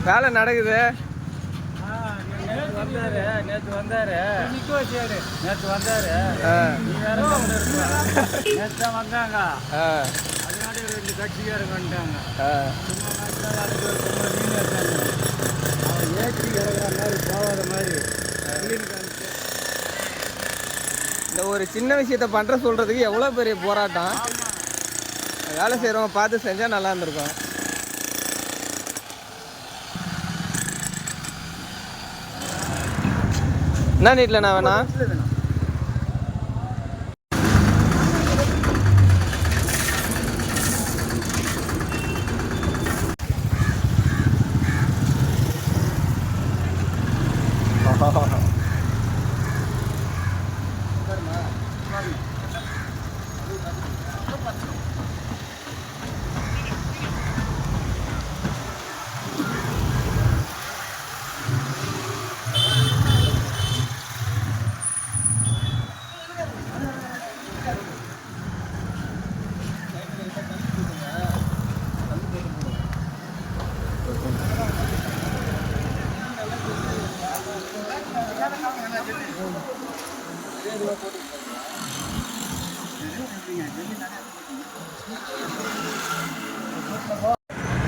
வேலை நடக்குது. நேற்று வந்தாரு நேற்று வந்தாரு. நீ வேற நேற்று தான் வந்தாங்க. அதனால 2 கட்சிக்காரங்க வந்துட்டாங்க. அவன் ஏற்றி இறங்குற மாதிரி போகாத மாதிரி இந்த ஒரு சின்ன விஷயத்த பண்ணுற சொல்கிறதுக்கு எவ்வளோ பெரிய போராட்டம். வேலை செய்கிறவங்க பார்த்து செஞ்சால் நல்லா இருந்திருக்கும். என்ன நீட்டில் நான் வேணா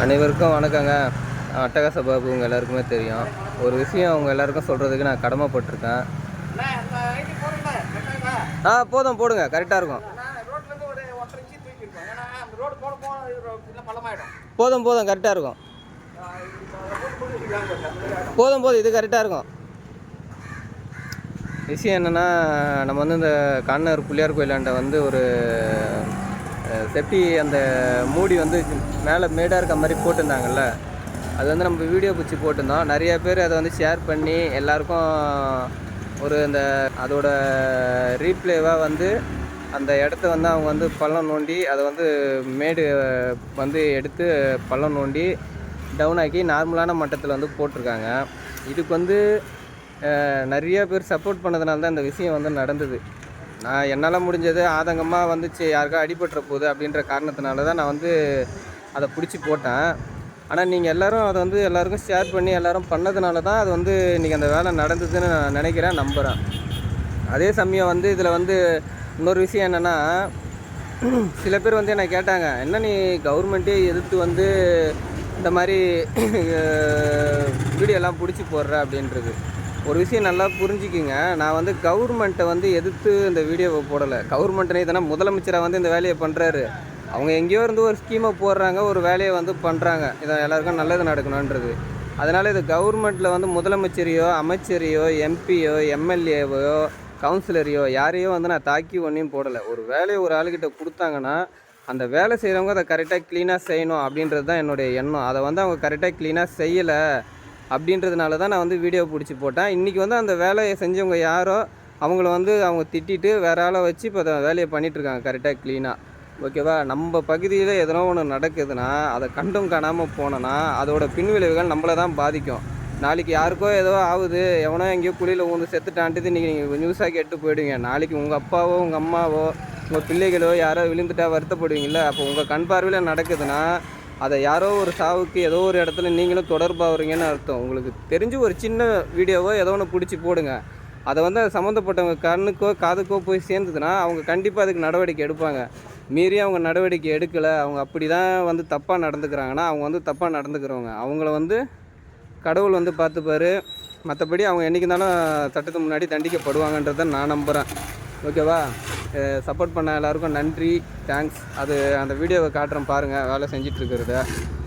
அனைவருக்கும் வணக்கங்க. அட்டகாச பாபு உங்கள் எல்லாருக்குமே தெரியும். ஒரு விஷயம் அவங்க எல்லாருக்கும் சொல்கிறதுக்கு நான் கடமைப்பட்டிருக்கேன். போதும் போடுங்க, கரெக்டாக இருக்கும். போதும் போதும் கரெக்டாக இருக்கும். போதும் இது கரெக்டாக இருக்கும். விஷயம் என்னென்னா, நம்ம வந்து இந்த காண்ணர் பிள்ளையார் கோயிலாண்ட வந்து ஒரு செப்டி அந்த மூடி வந்து மேலே மேடாக இருக்க மாதிரி போட்டிருந்தாங்கல்ல, அது வந்து நம்ம வீடியோ பிடிச்சி போட்டிருந்தோம். நிறைய பேர் அதை வந்து ஷேர் பண்ணி எல்லாருக்கும் ஒரு அந்த அதோட ரீப்ளேவாக வந்து அந்த இடத்த வந்து அவங்க வந்து பள்ளம் நோண்டி அதை வந்து மேடு வந்து எடுத்து பள்ளம் நோண்டி டவுன் ஆக்கி நார்மலான மட்டத்தில் வந்து போட்டிருக்காங்க. இதுக்கு வந்து நிறைய பேர் சப்போர்ட் பண்ணதுனால தான் இந்த விஷயம் வந்து நடந்தது. நான் என்னால் முடிஞ்சது ஆதங்கமாக வந்துச்சு, யாருக்கா அடிபட்டுற போகுது அப்படின்ற காரணத்தினால தான் நான் வந்து அதை பிடிச்சி போட்டேன். ஆனால் நீங்கள் எல்லோரும் அதை வந்து எல்லாருக்கும் ஷேர் பண்ணி எல்லோரும் பண்ணதுனால தான் அது வந்து இன்றைக்கி அந்த வேலை நடந்ததுன்னு நான் நினைக்கிறேன், நம்புகிறேன். அதே சமயம் வந்து இதில் வந்து இன்னொரு விஷயம் என்னென்னா, சில பேர் வந்து என்னை கேட்டாங்க, என்ன நீ கவர்மெண்ட்டே எதிர்த்து வந்து இந்த மாதிரி வீடியோலாம் பிடிச்சி போடுற அப்படின்றது. ஒரு விஷயம் நல்லா புரிஞ்சுக்கிங்க. நான் வந்து கவர்மெண்ட்டை வந்து எதிர்த்து இந்த வீடியோவை போடலை. கவர்மெண்ட்னே தானே முதலமைச்சராக வந்து இந்த வேலையை பண்ணுறாரு. அவங்க எங்கேயோ இருந்து ஒரு ஸ்கீமை போடுறாங்க, ஒரு வேலையை வந்து பண்ணுறாங்க, இதை எல்லாருக்கும் நல்லது நடக்கணுன்றது. அதனால் இது கவர்மெண்ட்டில் வந்து முதலமைச்சரையோ அமைச்சரையோ எம்பியோ எம்எல்ஏவோ கவுன்சிலரையோ யாரையோ வந்து நான் தாக்கி ஒன்றையும் போடலை. ஒரு வேலையை ஒரு ஆளுக்கிட்ட கொடுத்தாங்கன்னா அந்த வேலை செய்கிறவங்க அதை கரெக்டாக க்ளீனாக செய்யணும் அப்படின்றது தான் என்னுடைய எண்ணம். அதை வந்து அவங்க கரெக்டாக க்ளீனாக செய்யலை அப்படின்றதுனால தான் நான் வந்து வீடியோ பிடிச்சி போட்டேன். இன்றைக்கி வந்து அந்த வேலையை செஞ்சவங்க யாரோ அவங்கள வந்து அவங்க திட்டிட்டு வேறு ஆளை வச்சு இப்போ அதை வேலையை பண்ணிகிட்ருக்காங்க கரெக்டாக க்ளீனாக. ஓகேவா? நம்ம பகுதியில் எதனோ ஒன்று நடக்குதுன்னா அதை கண்டும் காணாமல் போனோன்னா அதோட பின்விளைவுகள் நம்மளை தான் பாதிக்கும். நாளைக்கு யாருக்கோ ஏதோ ஆகுது, எவனோ எங்கேயோ குழியில் ஊந்து செத்துட்டான்ட்டு இன்றைக்கி நீங்கள் நியூஸாக கேட்டு போயிடுவீங்க. நாளைக்கு உங்கள் அப்பாவோ உங்கள் அம்மாவோ உங்கள் பிள்ளைகளோ யாரோ விழுந்துட்டா வருத்தப்படுவீங்கள. அப்போ உங்கள் கண் பார்வையில் நடக்குதுன்னா அதை யாரோ ஒரு சாவுக்கு ஏதோ ஒரு இடத்துல நீங்களும் தொடர்பாகிறீங்கன்னு அர்த்தம். உங்களுக்கு தெரிஞ்சு ஒரு சின்ன வீடியோவோ ஏதோ ஒன்று பிடிச்சி போடுங்க. அதை வந்து சம்மந்தப்பட்டவங்க கண்ணுக்கோ காதுக்கோ போய் சேர்ந்ததுன்னா அவங்க கண்டிப்பாக அதுக்கு நடவடிக்கை எடுப்பாங்க. மீறி அவங்க நடவடிக்கை எடுக்கலை, அவங்க அப்படி தான் வந்து தப்பாக நடந்துக்கிறாங்கன்னா அவங்க வந்து தப்பாக நடந்துக்கிறவங்க. அவங்கள வந்து கடவுள் வந்து பார்த்துப்பார். மற்றபடி அவங்க என்றைக்கு இருந்தாலும் சட்டத்துக்கு முன்னாடி தண்டிக்கப்படுவாங்கன்றதை நான் நம்புகிறேன். ஓகேவா? சப்போர்ட் பண்ண எல்லாருக்கும் நன்றி, தேங்க்ஸ். அது அந்த வீடியோவை காட்டுறேன் பாருங்கள், வேலை செஞ்சிட்ருக்கிறத.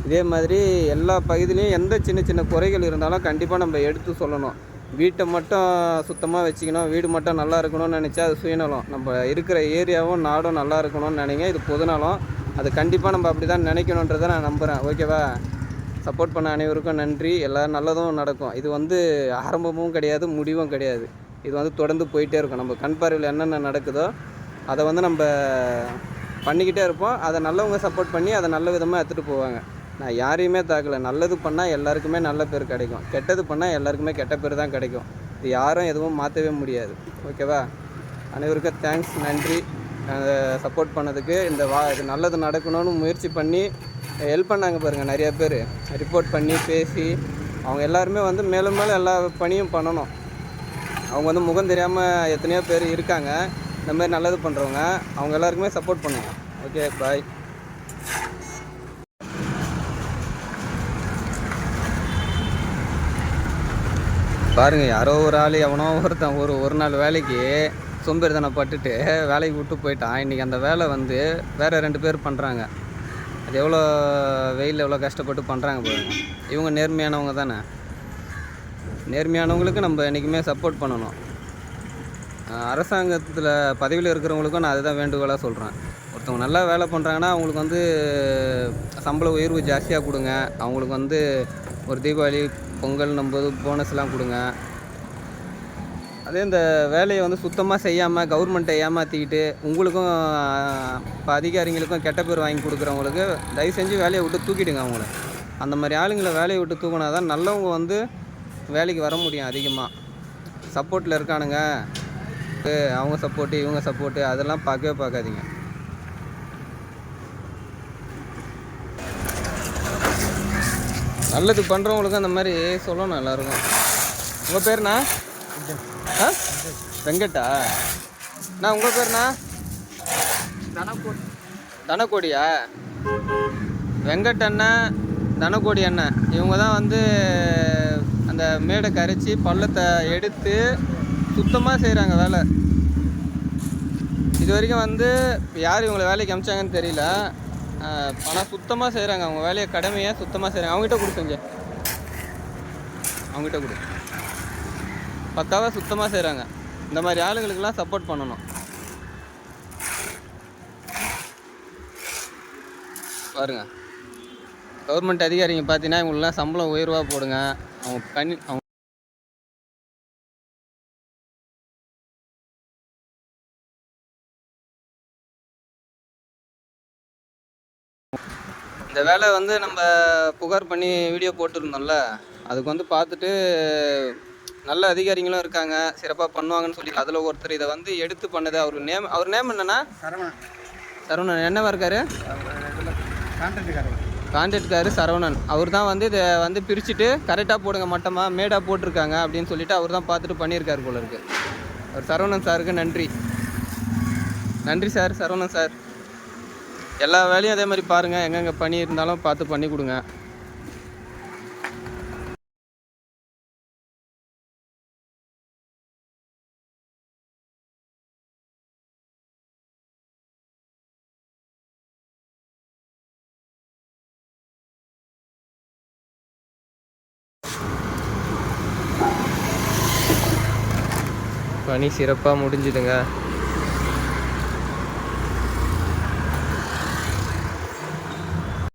இதே மாதிரி எல்லா பகுதியிலையும் எந்த சின்ன சின்ன குறைகள் இருந்தாலும் கண்டிப்பாக நம்ம எடுத்து சொல்லணும். வீட்டை மட்டும் சுத்தமாக வச்சுக்கணும், வீடு மட்டும் நல்லா இருக்கணும்னு நினச்சா அது சுயநலம். நம்ம இருக்கிற ஏரியாவும் நாடும் நல்லா இருக்கணும்னு நினைங்க, இது பொதுநலம். அது கண்டிப்பாக நம்ம அப்படி தான் நினைக்கணுன்றதை நான் நம்புகிறேன். ஓகேவா? சப்போர்ட் பண்ண அனைவருக்கும் நன்றி. எல்லோரும் நல்லதும் நடக்கும். இது வந்து ஆரம்பமும் கிடையாது, முடிவும் கிடையாது. இது வந்து தொடர்ந்து போயிட்டே இருக்கும். நம்ம கண் பார்வையில் என்னென்ன நடக்குதோ அதை வந்து நம்ம பண்ணிக்கிட்டே இருப்போம். அதை நல்லவங்க சப்போர்ட் பண்ணி அதை நல்ல விதமாக எடுத்துகிட்டு போவாங்க. நான் யாரையுமே தாக்கலை. நல்லது பண்ணால் எல்லாருக்குமே நல்ல பேர் கிடைக்கும், கெட்டது பண்ணால் எல்லாருக்குமே கெட்ட பேர் தான் கிடைக்கும். இது யாரும் எதுவும் மாற்றவே முடியாது. ஓகேவா? அனைவருக்கும் தேங்க்ஸ், நன்றி. சப்போர்ட் பண்ணதுக்கு. இது நல்லது நடக்கணும்னு முயற்சி பண்ணி ஹெல்ப் பண்ணாங்க பாருங்கள் நிறையா பேர். ரிப்போர்ட் பண்ணி பேசி அவங்க எல்லாருமே வந்து மேலும் மேலும் எல்லா பணியும் பண்ணணும். அவங்க வந்து முகம் தெரியாமல் எத்தனையோ பேர் இருக்காங்க. இந்த மாதிரி நல்லது பண்ணுறவங்க அவங்க எல்லாருக்குமே சப்போர்ட் பண்ணுங்க. ஓகே, பாய். பாருங்கள், யாரோ ஒரு ஆள் எவனோ ஒருத்தன் ஒரு நாள் வேலைக்கு சோம்பேறித்தனம் பட்டுட்டு வேலைக்கு விட்டு போயிட்டான். இன்றைக்கி அந்த வேலை வந்து வேறு 2 பேர் பண்ணுறாங்க. அது எவ்வளோ வெயிலில் எவ்வளோ கஷ்டப்பட்டு பண்ணுறாங்க பாருங்க. இவங்க நேர்மையானவங்க தானே. நேர்மையானவங்களுக்கு நம்ம என்றைக்குமே சப்போர்ட் பண்ணணும். அரசாங்கத்தில் பதவியில் இருக்கிறவங்களுக்கும் நான் அதுதான் வேண்டுகோளாக சொல்கிறேன். ஒருத்தவங்க நல்லா வேலை பண்ணுறாங்கன்னா அவங்களுக்கு வந்து சம்பள உயர்வு ஜாஸ்தியாக கொடுங்க. அவங்களுக்கு வந்து ஒரு தீபாவளி பொங்கல்னும் போது போனஸ்லாம் கொடுங்க. அதே இந்த வேலையை வந்து சுத்தமாக செய்யாமல் கவர்மெண்ட்டை ஏமாற்றிக்கிட்டு உங்களுக்கும் இப்போ அதிகாரிங்களுக்கும் கெட்ட பேர் வாங்கி கொடுக்குறவங்களுக்கு தயவு செஞ்சு வேலையை விட்டு தூக்கிடுங்க அவங்கள. அந்த மாதிரி ஆளுங்களை வேலையை விட்டு தூக்கினா தான் நல்லவங்க வந்து வேலைக்கு வர முடியும். அதிகமாக சப்போர்ட்டில் இருக்கானுங்க, அவங்க சப்போர்ட்டு இவங்க சப்போர்ட்டு அதெல்லாம் பார்க்கவே பார்க்காதீங்க. நல்லது பண்ணுறவங்களுக்கும் அந்த மாதிரி சொல்லணும் எல்லாருக்கும். உங்கள் பேர்ண்ணா? வெங்கட்டா? நான் உங்கள் பேர்ண்ணா? தனக்கோடியா? வெங்கட் அண்ணன், தனக்கோடி அண்ணன் இவங்க தான் வந்து அந்த மேடை கரைச்சி பள்ளத்தை எடுத்து சுத்தமாக செய்கிறாங்க வேலை. இது வரைக்கும் வந்து யார் இவங்களை வேலைக்கு அமிச்சாங்கன்னு தெரியல. ஆனால் சுத்தமாக செய்கிறாங்க அவங்க வேலையை, கடமையை சுத்தமாக செய்கிறாங்க. அவங்ககிட்ட கொடு செஞ்சேன், அவங்ககிட்ட கொடு. பக்காவாக சுத்தமாக செய்கிறாங்க. இந்த மாதிரி ஆளுங்களுக்கெல்லாம் சப்போர்ட் பண்ணணும். பாருங்க, கவர்மெண்ட் அதிகாரிங்க பார்த்தீங்கன்னா இவங்களெலாம் சம்பளம் உயர்வாக போடுங்க. அவங்க இந்த வேலை வந்து நம்ம புகார் பண்ணி வீடியோ போட்டுருந்தோம்ல, அதுக்கு வந்து பார்த்துட்டு நல்ல அதிகாரிகளும் இருக்காங்க, சிறப்பாக பண்ணுவாங்கன்னு சொல்லி அதில் ஒருத்தர் இதை வந்து எடுத்து பண்ணது. அவர் நேம் என்னன்னா? சரவணன். என்னவா இருக்காரு? கான்ட்ராக்ட்காரு சரவணன். அவர் தான் வந்து இதை வந்து பிரிச்சுட்டு கரெக்டாக போடுங்க, மட்டமாக மேடாக போட்டிருக்காங்க அப்படின்னு சொல்லிட்டு அவர் தான் பார்த்துட்டு பண்ணியிருக்காரு போல இருக்குது. அவர் சரவணன் சாருக்கு நன்றி. நன்றி சார், சரவணன் சார். எல்லா வேலையும் அதே மாதிரி பாருங்கள், எங்கெங்கே பணி இருந்தாலும் பார்த்து பண்ணி கொடுங்க. பணி சிறப்பாக முடிஞ்சுதுங்க.